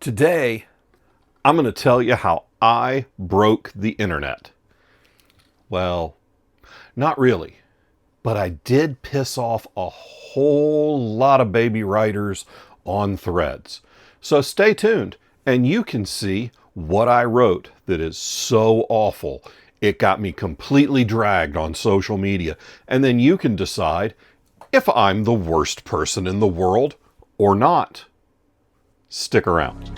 Today, I'm going to tell you how I broke the internet. Well, not really, but I did piss off a whole lot of baby writers on Threads. So stay tuned and you can see what I wrote that is so awful it got me completely dragged on social media. And then you can decide if I'm the worst person in the world or not. Stick around.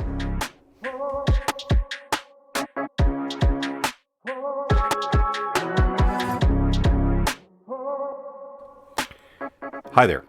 Hi there.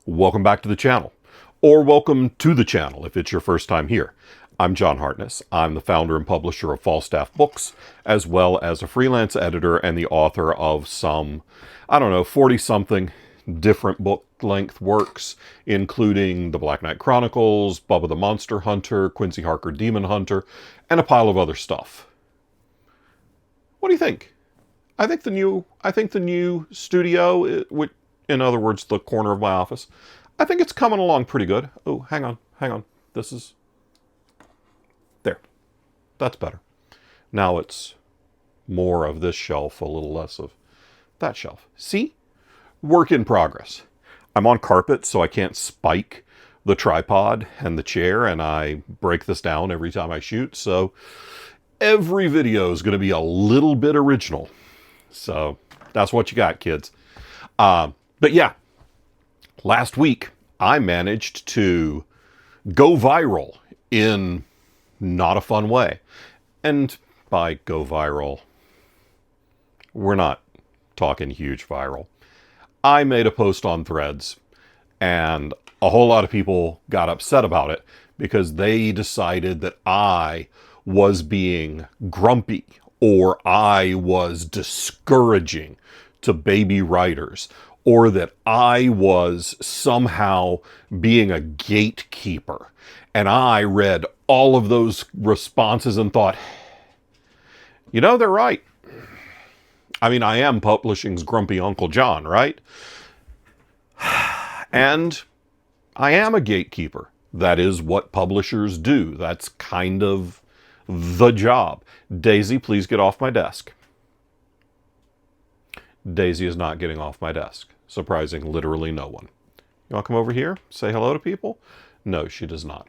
Welcome back to the channel, or welcome to the channel if it's your first time here. I'm John Hartness. I'm the founder and publisher of Falstaff Books, as well as a freelance editor and the author of some, 40-something different book-length works, including The Black Knight Chronicles, Bubba the Monster Hunter, Quincy Harker Demon Hunter, and a pile of other stuff. What do you think? I think the new studio, in other words, the corner of my office, I think it's coming along pretty good. Oh, hang on. This is... There. That's better. Now it's more of this shelf, a little less of that shelf. See? Work in progress. I'm on carpet, so I can't spike the tripod and the chair, and I break this down every time I shoot, so every video is going to be a little bit original. So that's what you got, kids. But yeah, last week I managed to go viral in not a fun way. And by go viral, we're not talking huge viral. I made a post on Threads and a whole lot of people got upset about it because they decided that I was being grumpy or I was discouraging to baby writers, or that I was somehow being a gatekeeper. And I read all of those responses and thought, they're right. I mean, I am publishing's grumpy Uncle John, right? And I am a gatekeeper. That is what publishers do. That's kind of the job. Daisy, please get off my desk. Daisy is not getting off my desk, surprising literally no one. You want to come over here, say hello to people? No, she does not.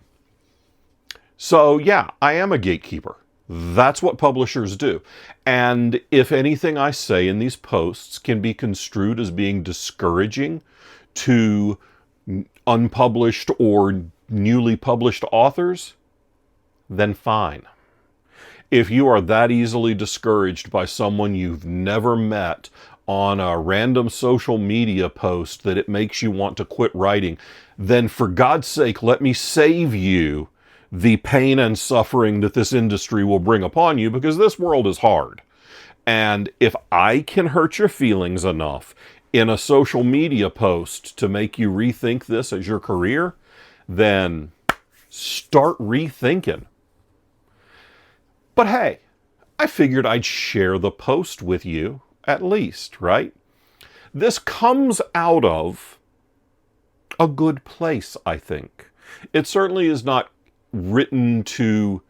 So yeah, I am a gatekeeper. That's what publishers do. And if anything I say in these posts can be construed as being discouraging to unpublished or newly published authors, then fine. If you are that easily discouraged by someone you've never met on a random social media post that it makes you want to quit writing, then for God's sake, let me save you the pain and suffering that this industry will bring upon you, because this world is hard. And if I can hurt your feelings enough in a social media post to make you rethink this as your career, then start rethinking. But hey, I figured I'd share the post with you at least, right? This comes out of a good place, I think. It certainly is not written to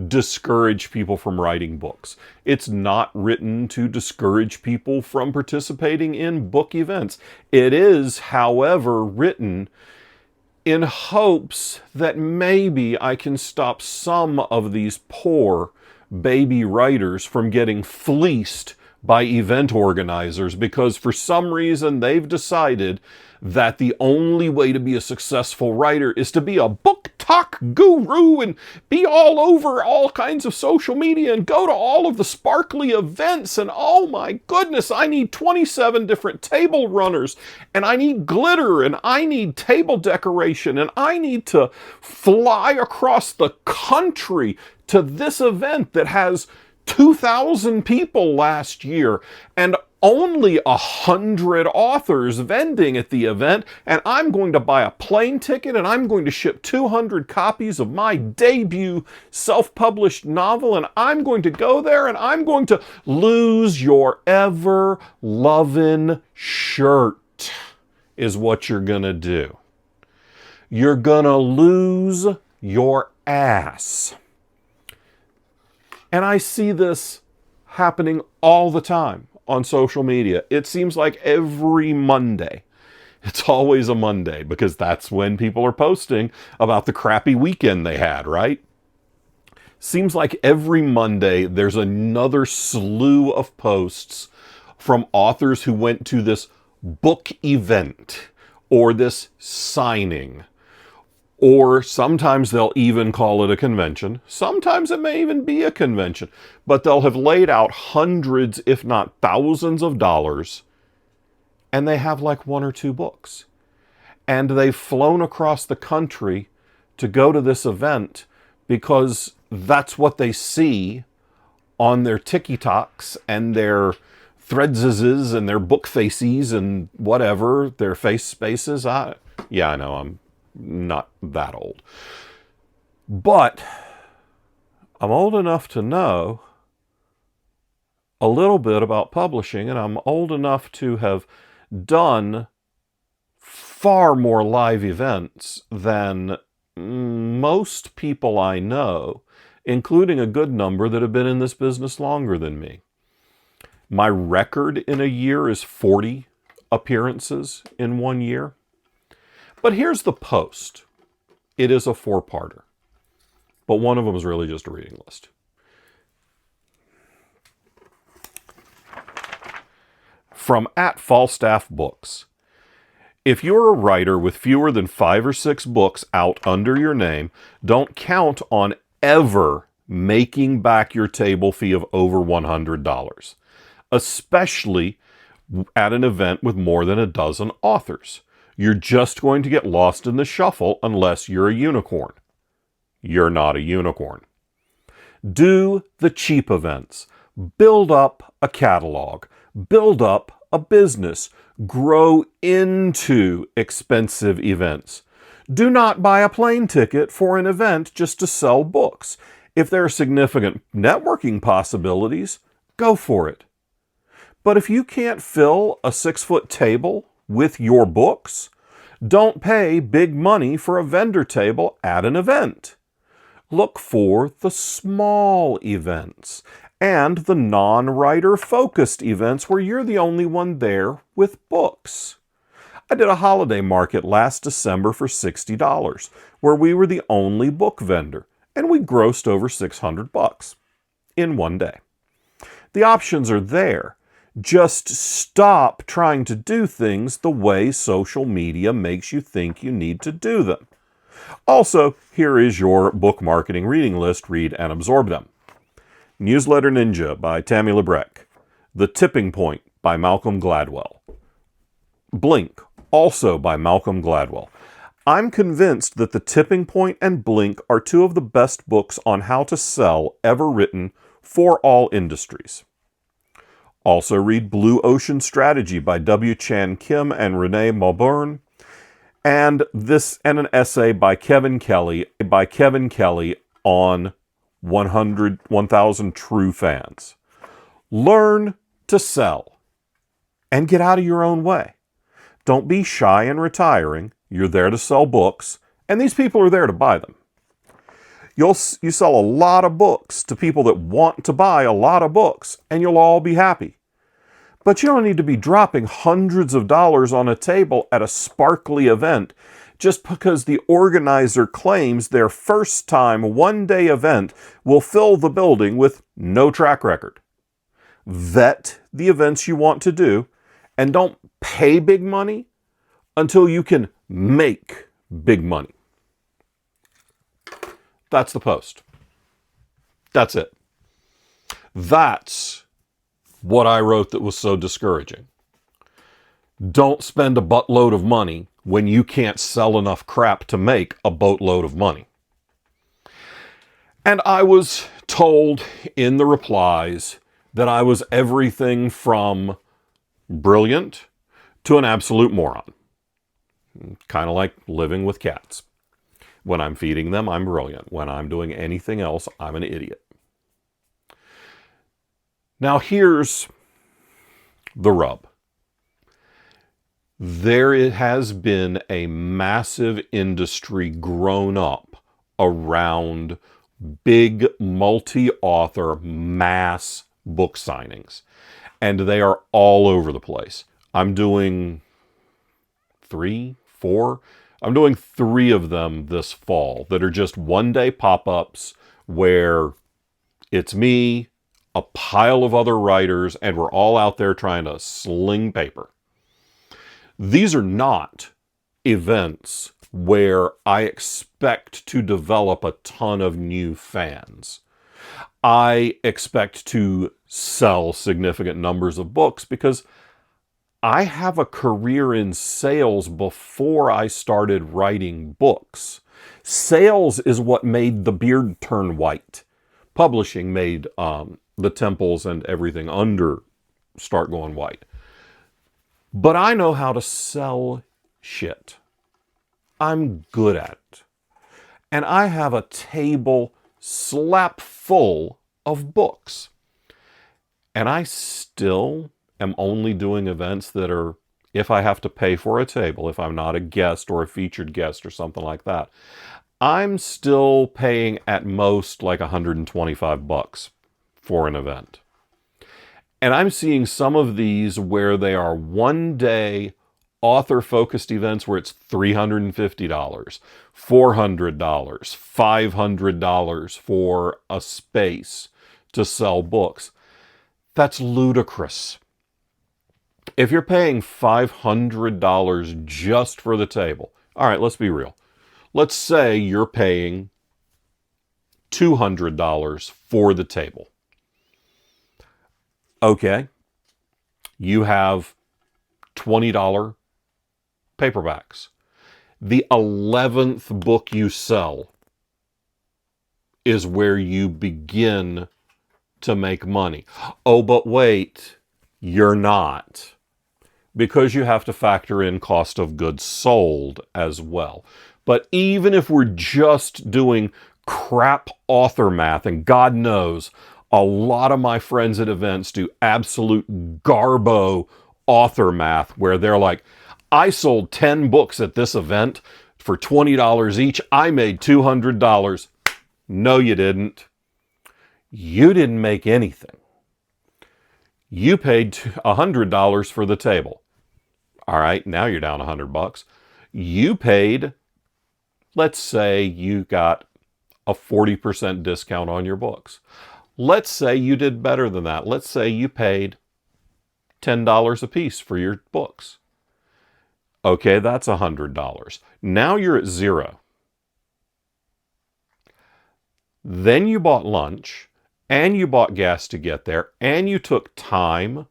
discourage people from writing books. It's not written to discourage people from participating in book events. It is, however, written in hopes that maybe I can stop some of these poor baby writers from getting fleeced by event organizers, because for some reason they've decided that the only way to be a successful writer is to be a book talk guru and be all over all kinds of social media and go to all of the sparkly events. And oh my goodness, I need 27 different table runners, and I need glitter, and I need table decoration, and I need to fly across the country to this event that has 2,000 people last year and only 100 authors vending at the event, and I'm going to buy a plane ticket and I'm going to ship 200 copies of my debut self-published novel, and I'm going to go there and I'm going to lose your ever-loving shirt is what you're gonna do. You're gonna lose your ass. And I see this happening all the time on social media. It seems like every Monday. It's always a Monday because that's when people are posting about the crappy weekend they had, right? Seems like every Monday there's another slew of posts from authors who went to this book event or this signing. Or sometimes they'll even call it a convention. Sometimes it may even be a convention. But they'll have laid out hundreds, if not thousands of dollars, and they have like one or two books. And they've flown across the country to go to this event because that's what they see on their TikToks and their Threadses and their book faces and whatever, their face spaces. Yeah, I know, I'm not that old. But I'm old enough to know a little bit about publishing, and I'm old enough to have done far more live events than most people I know, including a good number that have been in this business longer than me. My record in a year is 40 appearances in 1 year. But here's the post. It is a 4-parter. But one of them is really just a reading list. From @Falstaff_Books. If you're a writer with fewer than 5 or 6 books out under your name, don't count on ever making back your table fee of over $100, especially at an event with more than a dozen authors. You're just going to get lost in the shuffle unless you're a unicorn. You're not a unicorn. Do the cheap events. Build up a catalog. Build up a business. Grow into expensive events. Do not buy a plane ticket for an event just to sell books. If there are significant networking possibilities, go for it. But if you can't fill a 6-foot table with your books, don't pay big money for a vendor table at an event. Look for the small events and the non-writer focused events where you're the only one there with books. I did a holiday market last December for $60, where we were the only book vendor, and we grossed over $600 in 1 day. The options are there. Just stop trying to do things the way social media makes you think you need to do them. Also, here is your book marketing reading list. Read and absorb them. Newsletter Ninja by Tammy Labrecque. The Tipping Point by Malcolm Gladwell. Blink, also by Malcolm Gladwell. I'm convinced that The Tipping Point and Blink are two of the best books on how to sell ever written for all industries. Also read Blue Ocean Strategy by W. Chan Kim and Renee Maubourne, and an essay by Kevin Kelly on 1,000 True Fans. Learn to sell and get out of your own way. Don't be shy in retiring. You're there to sell books, and these people are there to buy them. You sell a lot of books to people that want to buy a lot of books, and you'll all be happy. But you don't need to be dropping hundreds of dollars on a table at a sparkly event just because the organizer claims their first-time one-day event will fill the building with no track record. Vet the events you want to do, and don't pay big money until you can make big money. That's the post. That's it. That's what I wrote that was so discouraging. Don't spend a buttload of money when you can't sell enough crap to make a boatload of money. And I was told in the replies that I was everything from brilliant to an absolute moron. Kind of like living with cats. When I'm feeding them, I'm brilliant. When I'm doing anything else, I'm an idiot. Now here's the rub. There has been a massive industry grown up around big multi-author mass book signings. And they are all over the place. I'm doing 3, 4. I'm doing 3 of them this fall that are just one-day pop-ups where it's me, a pile of other writers, and we're all out there trying to sling paper. These are not events where I expect to develop a ton of new fans. I expect to sell significant numbers of books because I have a career in sales before I started writing books. Sales is what made the beard turn white. Publishing made the temples and everything under start going white. But I know how to sell shit. I'm good at it. And I have a table slap full of books. And I still am only doing events that are, if I have to pay for a table, if I'm not a guest or a featured guest or something like that, I'm still paying at most like $125 for an event. And I'm seeing some of these where they are one-day author-focused events where it's $350, $400, $500 for a space to sell books. That's ludicrous. If you're paying $500 just for the table, all right, let's be real. Let's say you're paying $200 for the table. Okay, you have $20 paperbacks. The 11th book you sell is where you begin to make money. Oh, but wait, you're not. Because you have to factor in cost of goods sold as well. But even if we're just doing crap author math, and God knows, a lot of my friends at events do absolute garbo author math where they're like, I sold 10 books at this event for $20 each. I made $200. No, you didn't. You didn't make anything. You paid $100 for the table. All right, now you're down $100. You paid, let's say you got a 40% discount on your books. Let's say you did better than that. Let's say you paid $10 a piece for your books. Okay, that's $100. Now you're at zero. Then you bought lunch, and you bought gas to get there, and you took time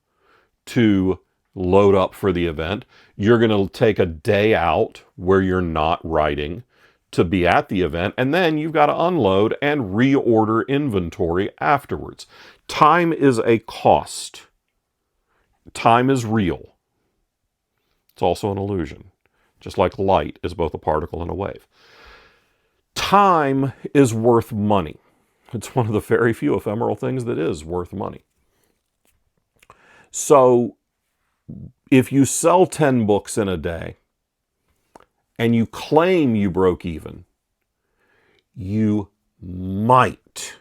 to load up for the event. You're going to take a day out where you're not writing to be at the event, and then you've got to unload and reorder inventory afterwards. Time is a cost. Time is real. It's also an illusion, just like light is both a particle and a wave. Time is worth money. It's one of the very few ephemeral things that is worth money. So if you sell 10 books in a day and you claim you broke even, you might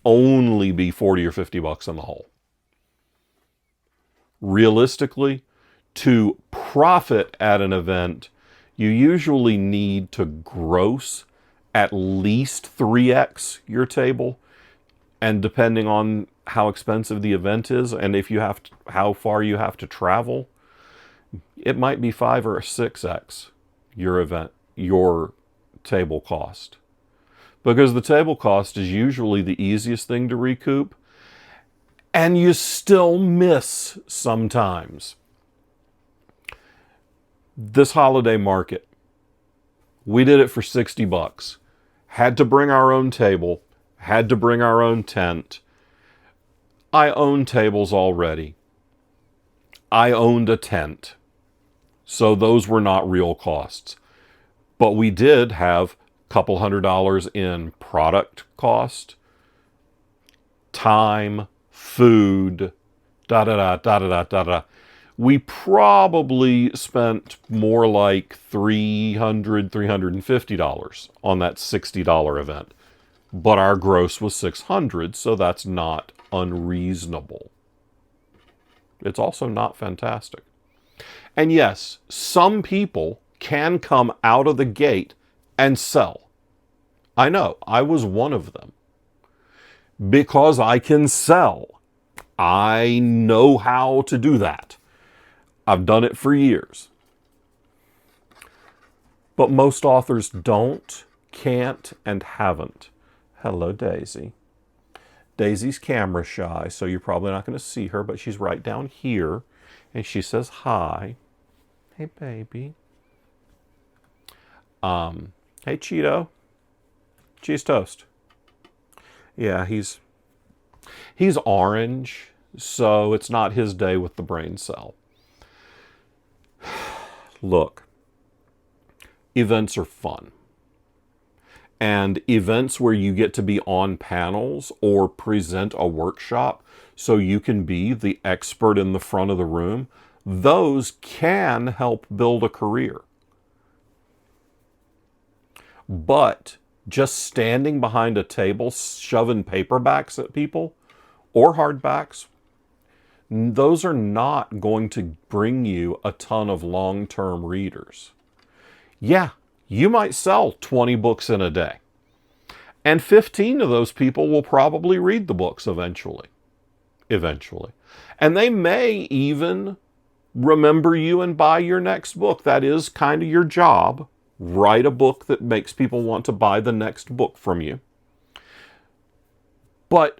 only be 40 or 50 bucks in the hole. Realistically, to profit at an event, you usually need to gross at least 3x your table, and depending on how expensive the event is and if you have to, how far you have to travel, it might be 5 or 6x your table cost. Because the table cost is usually the easiest thing to recoup, and you still miss sometimes. This holiday market, we did it for 60 bucks. Had to bring our own table, had to bring our own tent. I own tables already. I owned a tent. So those were not real costs. But we did have a couple $100 in product cost, time, food, da-da-da, da-da-da, da-da. we probably spent more like $300, $350 on that $60 event. But our gross was $600, so that's not unreasonable. It's also not fantastic. And yes, some people can come out of the gate and sell. I know, I was one of them. Because I can sell. I know how to do that. I've done it for years. But most authors don't, can't, and haven't. Hello, Daisy. Daisy's camera shy, so you're probably not going to see her, but she's right down here, and she says hi. Hey, baby. Hey, Cheeto. Cheese toast. Yeah, he's orange, so it's not his day with the brain cell. Look, events are fun. And events where you get to be on panels or present a workshop so you can be the expert in the front of the room, those can help build a career. But just standing behind a table shoving paperbacks at people or hardbacks, those are not going to bring you a ton of long-term readers. Yeah, you might sell 20 books in a day. And 15 of those people will probably read the books eventually. And they may even remember you and buy your next book. That is kind of your job. Write a book that makes people want to buy the next book from you. But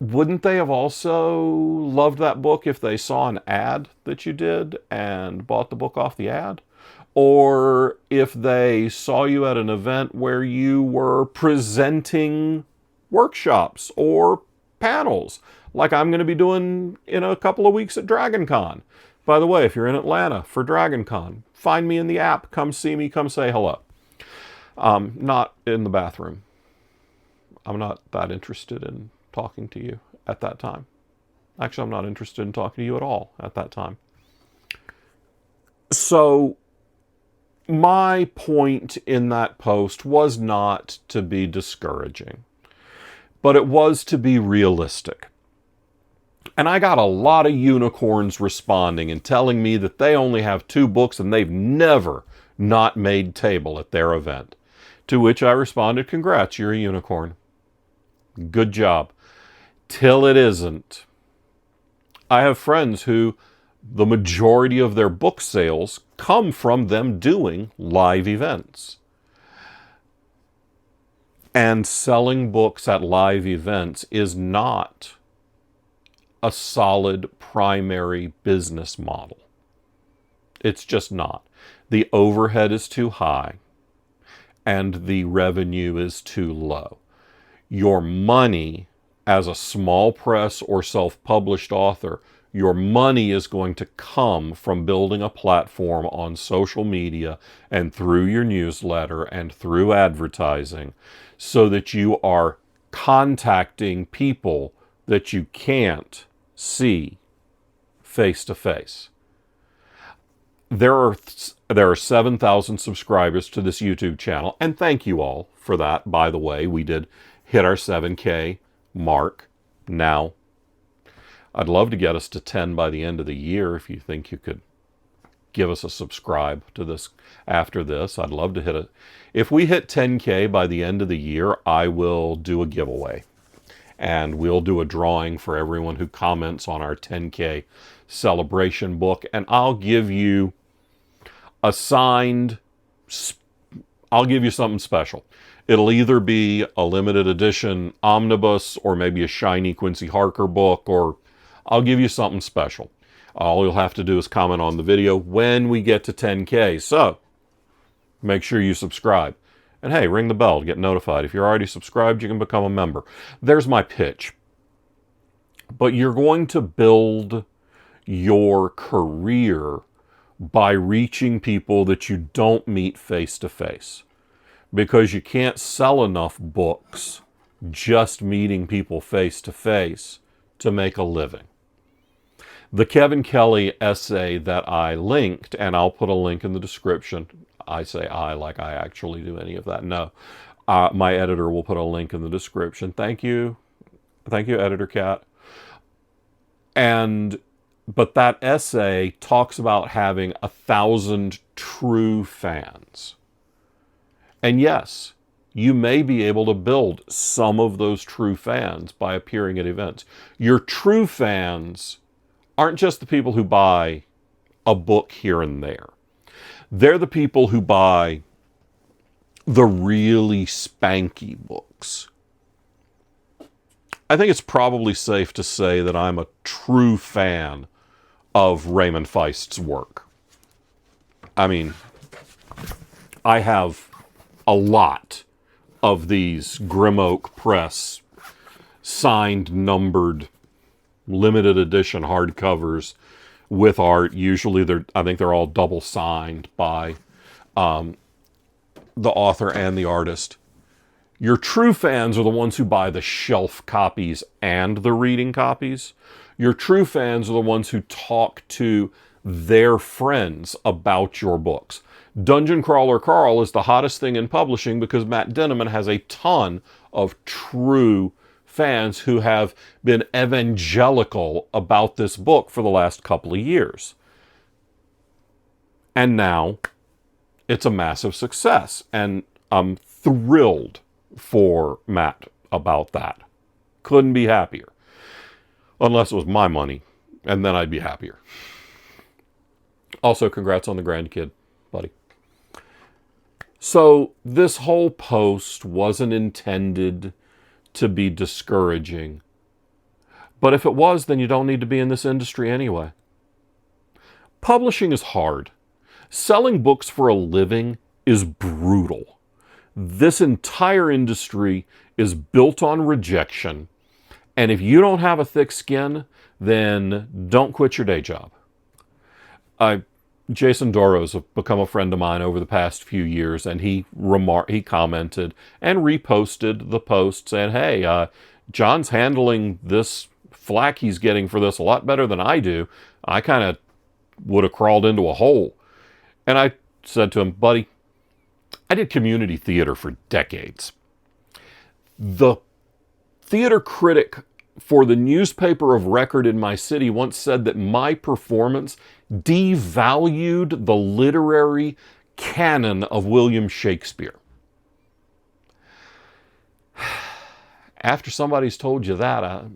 wouldn't they have also loved that book if they saw an ad that you did and bought the book off the ad? Or if they saw you at an event where you were presenting workshops or panels, like I'm going to be doing in a couple of weeks at DragonCon. By the way, if you're in Atlanta for DragonCon, find me in the app, come see me, come say hello. Not in the bathroom. I'm not that interested in talking to you at that time. Actually, I'm not interested in talking to you at all at that time. So my point in that post was not to be discouraging, but it was to be realistic. And I got a lot of unicorns responding and telling me that they only have 2 books and they've never not made table at their event. To which I responded, congrats, you're a unicorn. Good job. Till it isn't. I have friends who the majority of their book sales come from them doing live events. And selling books at live events is not a solid primary business model. It's just not. The overhead is too high and the revenue is too low. Your money as a small press or self-published author, your money is going to come from building a platform on social media and through your newsletter and through advertising so that you are contacting people that you can't see face to face. There are 7,000 subscribers to this YouTube channel, and thank you all for that. By the way, we did hit our 7K mark. Now, I'd love to get us to 10 by the end of the year. If you think you could give us a subscribe to this after this, I'd love to hit it. If we hit 10K by the end of the year, I will do a giveaway. And we'll do a drawing for everyone who comments on our 10K celebration book. And I'll give you a signed, I'll give you something special. It'll either be a limited edition omnibus or maybe a shiny Quincy Harker book, or I'll give you something special. All you'll have to do is comment on the video when we get to 10K. So make sure you subscribe. And hey, ring the bell to get notified. If you're already subscribed, you can become a member. There's my pitch. But you're going to build your career by reaching people that you don't meet face to face. Because you can't sell enough books just meeting people face to face to make a living. The Kevin Kelly essay that I linked, and I'll put a link in the description. I say I like I actually do any of that. No. My editor will put a link in the description. Thank you. Thank you, Editor Cat. But that essay talks about having 1,000 true fans. And yes, you may be able to build some of those true fans by appearing at events. Your true fans aren't just the people who buy a book here and there. They're the people who buy the really spanky books. I think it's probably safe to say that I'm a true fan of Raymond Feist's work. I mean, I have a lot of these Grim Oak Press signed, numbered, limited edition hardcovers with art. Usually I think they're all double signed by the author and the artist. Your true fans are the ones who buy the shelf copies and the reading copies. Your true fans are the ones who talk to their friends about your books. Dungeon Crawler Carl is the hottest thing in publishing because Matt Denneman has a ton of true fans who have been evangelical about this book for the last couple of years. And now it's a massive success. And I'm thrilled for Matt about that. Couldn't be happier. Unless it was my money, and then I'd be happier. Also, congrats on the grandkid, buddy. So, this whole post wasn't intended to be discouraging. But if it was, then you don't need to be in this industry anyway. Publishing is hard. Selling books for a living is brutal. This entire industry is built on rejection. And if you don't have a thick skin, then don't quit your day job. Jason Doros has become a friend of mine over the past few years, and he commented and reposted the post saying, hey, John's handling this flack he's getting for this a lot better than I do. I kind of would have crawled into a hole. And I said to him, buddy, I did community theater for decades. The theater critic for the newspaper of record in my city once said that my performance devalued the literary canon of William Shakespeare. After somebody's told you that,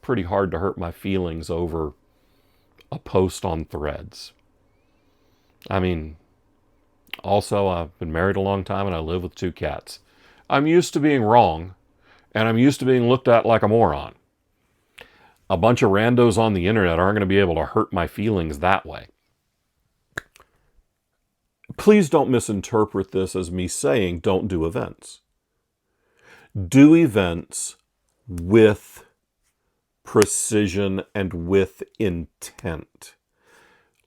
pretty hard to hurt my feelings over a post on Threads. I mean, also, I've been married a long time and I live with 2 cats. I'm used to being wrong, and I'm used to being looked at like a moron. A bunch of randos on the internet aren't going to be able to hurt my feelings that way. Please don't misinterpret this as me saying don't do events. Do events with precision and with intent.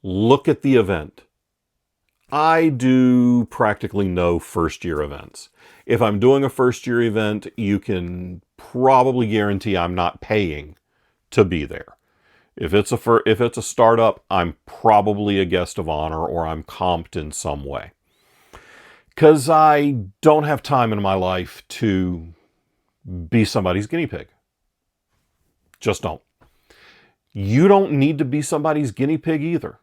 Look at the event. I do practically no first-year events. If I'm doing a first-year event, you can probably guarantee I'm not paying to be there. If it's a startup, I'm probably a guest of honor or I'm comped in some way. Because I don't have time in my life to be somebody's guinea pig. Just don't. You don't need to be somebody's guinea pig either.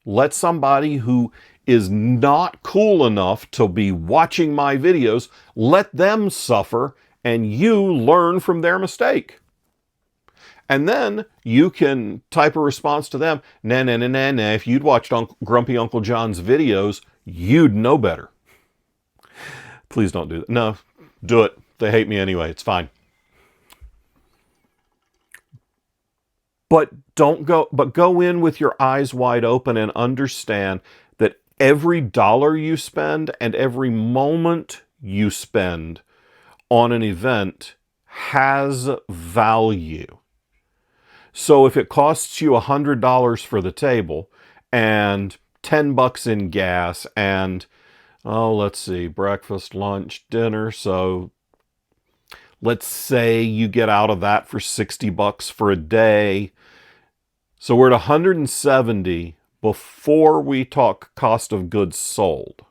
Let somebody who is not cool enough to be watching my videos, let them suffer and you learn from their mistake. And then you can type a response to them. Nah. If you'd watched Grumpy Uncle John's videos, you'd know better. Please don't do that. No, do it. They hate me anyway. It's fine. But go in with your eyes wide open and understand that every dollar you spend and every moment you spend on an event has value. So if it costs you $100 for the table and $10 in gas and, let's see, breakfast, lunch, dinner. So let's say you get out of that for $60 for a day. So we're at 170 before we talk cost of goods sold.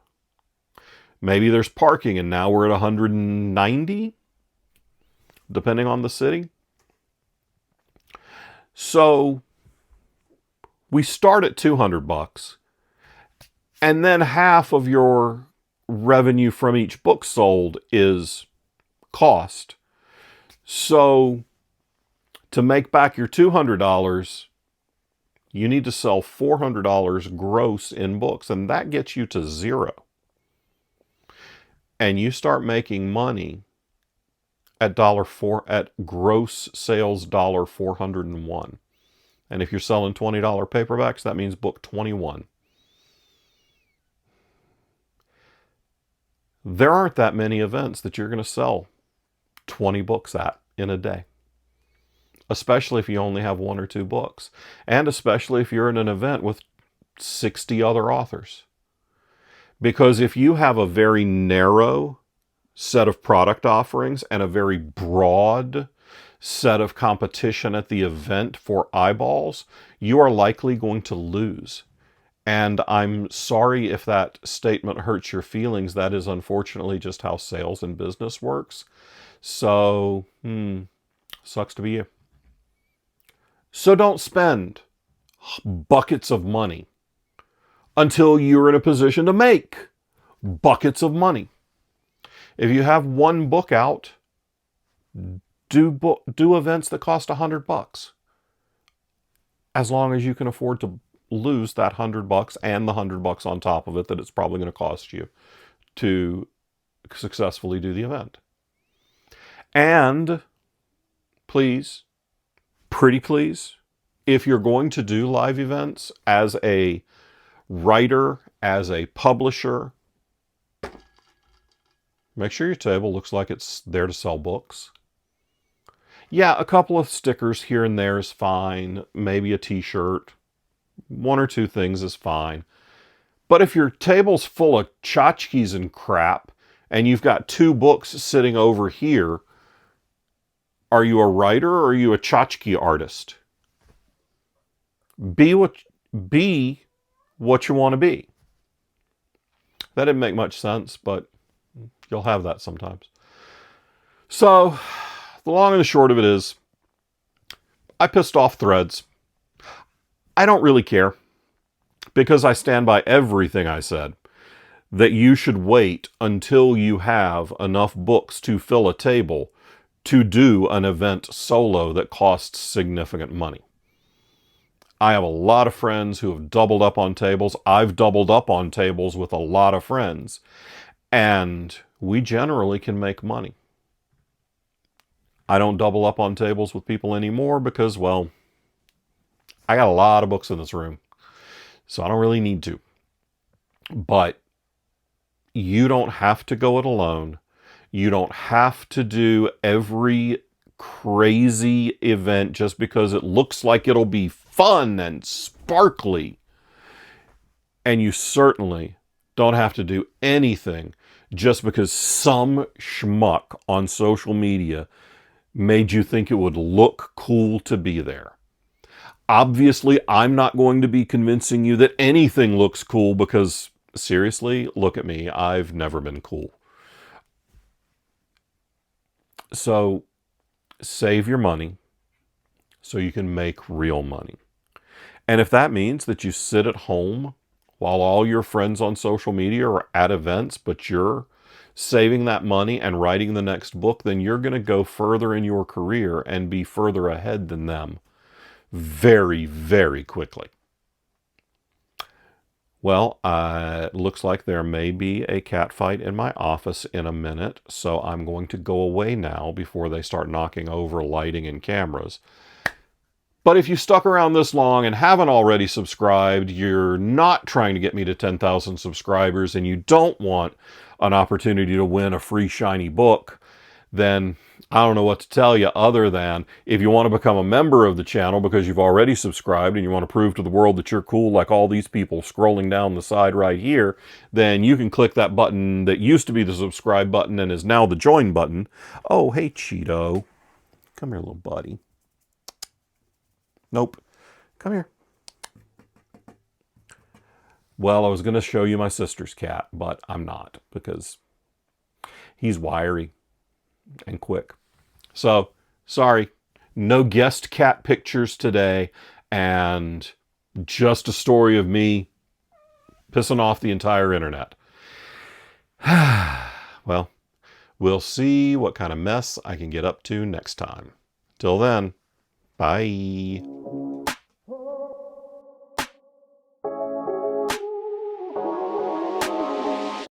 Maybe there's parking, and now we're at 190, depending on the city. So we start at $200, and then half of your revenue from each book sold is cost. So to make back your $200, you need to sell $400 gross in books, and that gets you to zero. And you start making money at gross sales $401. And if you're selling $20 paperbacks, that means book 21. There aren't that many events that you're going to sell 20 books at in a day. Especially if you only have 1 or 2 books. And especially if you're in an event with 60 other authors. Because if you have a very narrow set of product offerings and a very broad set of competition at the event for eyeballs, you are likely going to lose. And I'm sorry if that statement hurts your feelings. That is unfortunately just how sales and business works. So, sucks to be you. So don't spend buckets of money until you're in a position to make buckets of money. If you have 1 book out, do events that cost $100. As long as you can afford to lose that $100 and the $100 on top of it that it's probably going to cost you to successfully do the event. And please, pretty please, if you're going to do live events as a writer, as a publisher, make sure your table looks like it's there to sell books. Yeah, a couple of stickers here and there is fine. Maybe a t-shirt. 1 or 2 things is fine. But if your table's full of tchotchkes and crap, and you've got 2 books sitting over here, are you a writer or are you a tchotchke artist? Be what you want to be. That didn't make much sense, but you'll have that sometimes. So, the long and the short of it is, I pissed off Threads. I don't really care, because I stand by everything I said, that you should wait until you have enough books to fill a table to do an event solo that costs significant money. I have a lot of friends who have doubled up on tables. I've doubled up on tables with a lot of friends, and we generally can make money. I don't double up on tables with people anymore because, well, I got a lot of books in this room, so I don't really need to. But you don't have to go it alone. You don't have to do every crazy event just because it looks like it'll be fun and sparkly. And you certainly don't have to do anything just because some schmuck on social media made you think it would look cool to be there. Obviously, I'm not going to be convincing you that anything looks cool because, seriously, look at me. I've never been cool. So, save your money so you can make real money. And if that means that you sit at home while all your friends on social media are at events, but you're saving that money and writing the next book, then you're going to go further in your career and be further ahead than them very, very quickly. Well, it looks like there may be a cat fight in my office in a minute, so I'm going to go away now before they start knocking over lighting and cameras. But if you stuck around this long and haven't already subscribed, you're not trying to get me to 10,000 subscribers, and you don't want an opportunity to win a free shiny book, then I don't know what to tell you other than if you want to become a member of the channel because you've already subscribed and you want to prove to the world that you're cool like all these people scrolling down the side right here, then you can click that button that used to be the subscribe button and is now the join button. Oh, hey, Cheeto. Come here, little buddy. Nope. Come here. Well, I was going to show you my sister's cat, but I'm not because he's wiry and quick. So, sorry, no guest cat pictures today, and just a story of me pissing off the entire internet. Well, we'll see what kind of mess I can get up to next time. Till then, bye.